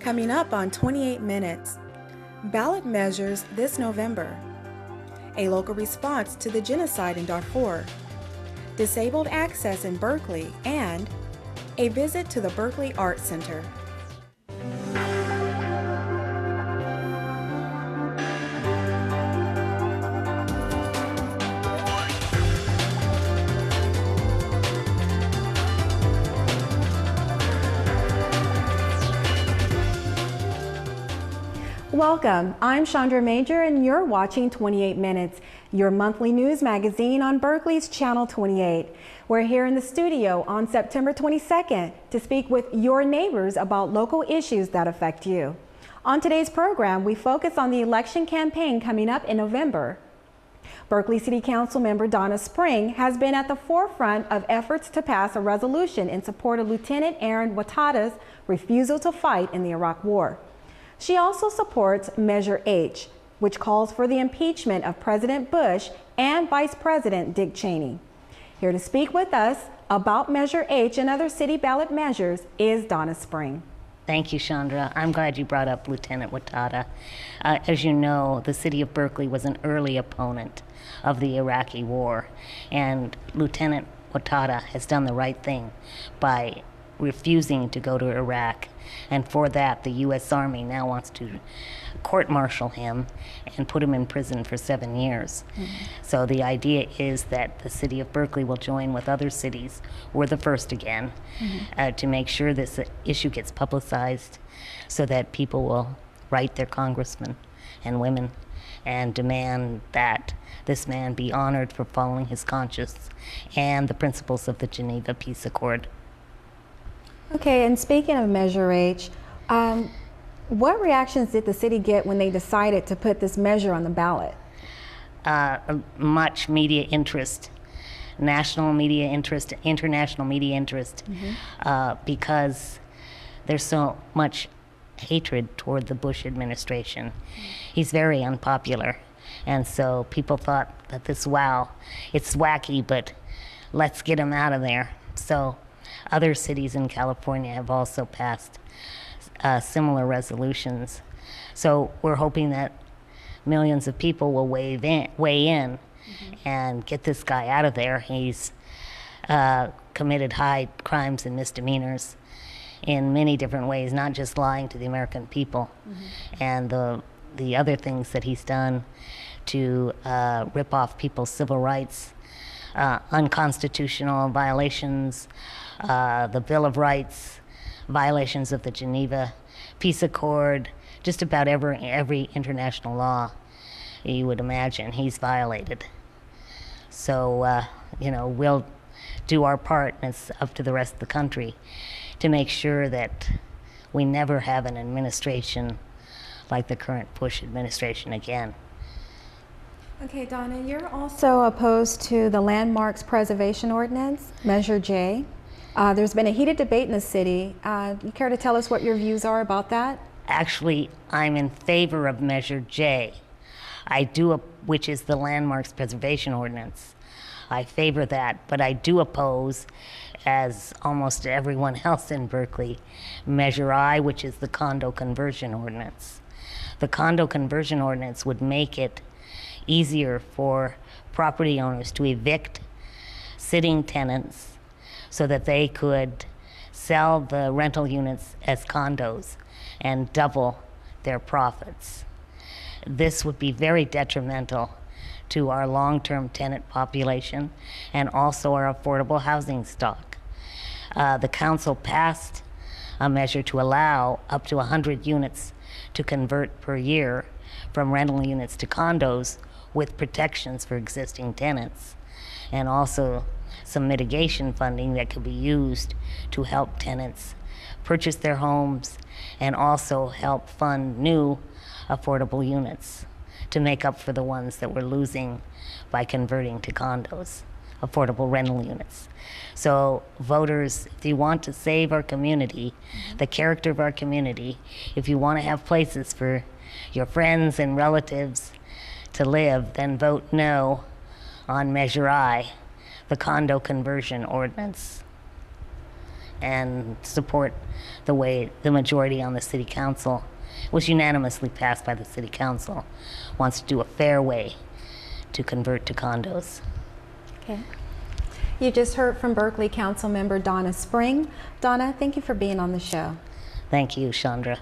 Coming up on 28 Minutes, ballot measures this November, a local response to the genocide in Darfur, disabled access in Berkeley, and a visit to the Berkeley Art Center. Welcome, I'm Chandra Major and you're watching 28 Minutes, your monthly news magazine on Berkeley's Channel 28. We're here in the studio on September 22nd to speak with your neighbors about local issues that affect you. On today's program, we focus on the election campaign coming up in November. Berkeley City Council member Dona Spring has been at the forefront of efforts to pass a resolution in support of Lieutenant Aaron Ouattara's refusal to fight in the Iraq War. She also supports Measure H, which calls for the impeachment of President Bush and Vice President Dick Cheney. Here to speak with us about Measure H and other city ballot measures is Dona Spring. Thank you, Chandra. I'm glad you brought up Lieutenant Ouattara. As you know, the city of Berkeley was an early opponent of the Iraqi war, and Lieutenant Ouattara has done the right thing by refusing to go to Iraq, and for that the U.S. Army now wants to court-martial him and put him in prison for 7 years. So the idea is that the city of Berkeley will join with other cities, we're the first again, to make sure this issue gets publicized so that people will write their congressmen and women and demand that this man be honored for following his conscience and the principles of the Geneva Peace Accord. Okay, and speaking of Measure H, what reactions did the city get when they decided to put this measure on the ballot? Much media interest, national media interest, international media interest, because there's so much hatred toward the Bush administration. He's very unpopular, and so people thought that this, wow, it's wacky, but let's get him out of there. So other cities in California have also passed similar resolutions. So we're hoping that millions of people will weigh in and get this guy out of there. He's committed high crimes and misdemeanors in many different ways, not just lying to the American people. And the other things that he's done to rip off people's civil rights, unconstitutional violations, the Bill of Rights, violations of the Geneva Peace Accord, just about every international law you would imagine he's violated. So, you know, we'll do our part, and it's up to the rest of the country to make sure that we never have an administration like the current Bush administration again. Okay, Donna, you're also opposed to the Landmarks Preservation Ordinance, Measure J. There's been a heated debate in the city. You care to tell us what your views are about that? Actually, I'm in favor of Measure J. Which is the Landmarks Preservation Ordinance. I favor that, but I do oppose, as almost everyone else in Berkeley, Measure I, which is the Condo Conversion Ordinance. The Condo Conversion Ordinance would make it easier for property owners to evict sitting tenants so that they could sell the rental units as condos and double their profits. This would be very detrimental to our long-term tenant population and also our affordable housing stock. The council passed a measure to allow up to 100 units to convert per year from rental units to condos with protections for existing tenants, and also some mitigation funding that could be used to help tenants purchase their homes and also help fund new affordable units to make up for the ones that we're losing by converting to condos, affordable rental units. So voters, if you want to save our community, the character of our community, if you want to have places for your friends and relatives to live, then vote no on Measure I, the Condo Conversion Ordinance. and support the way the majority on the city council was unanimously passed by the city council, wants to do a fair way to convert to condos. Okay. You just heard from Berkeley Council member Dona Spring. Donna, thank you for being on the show. Thank you, Chandra.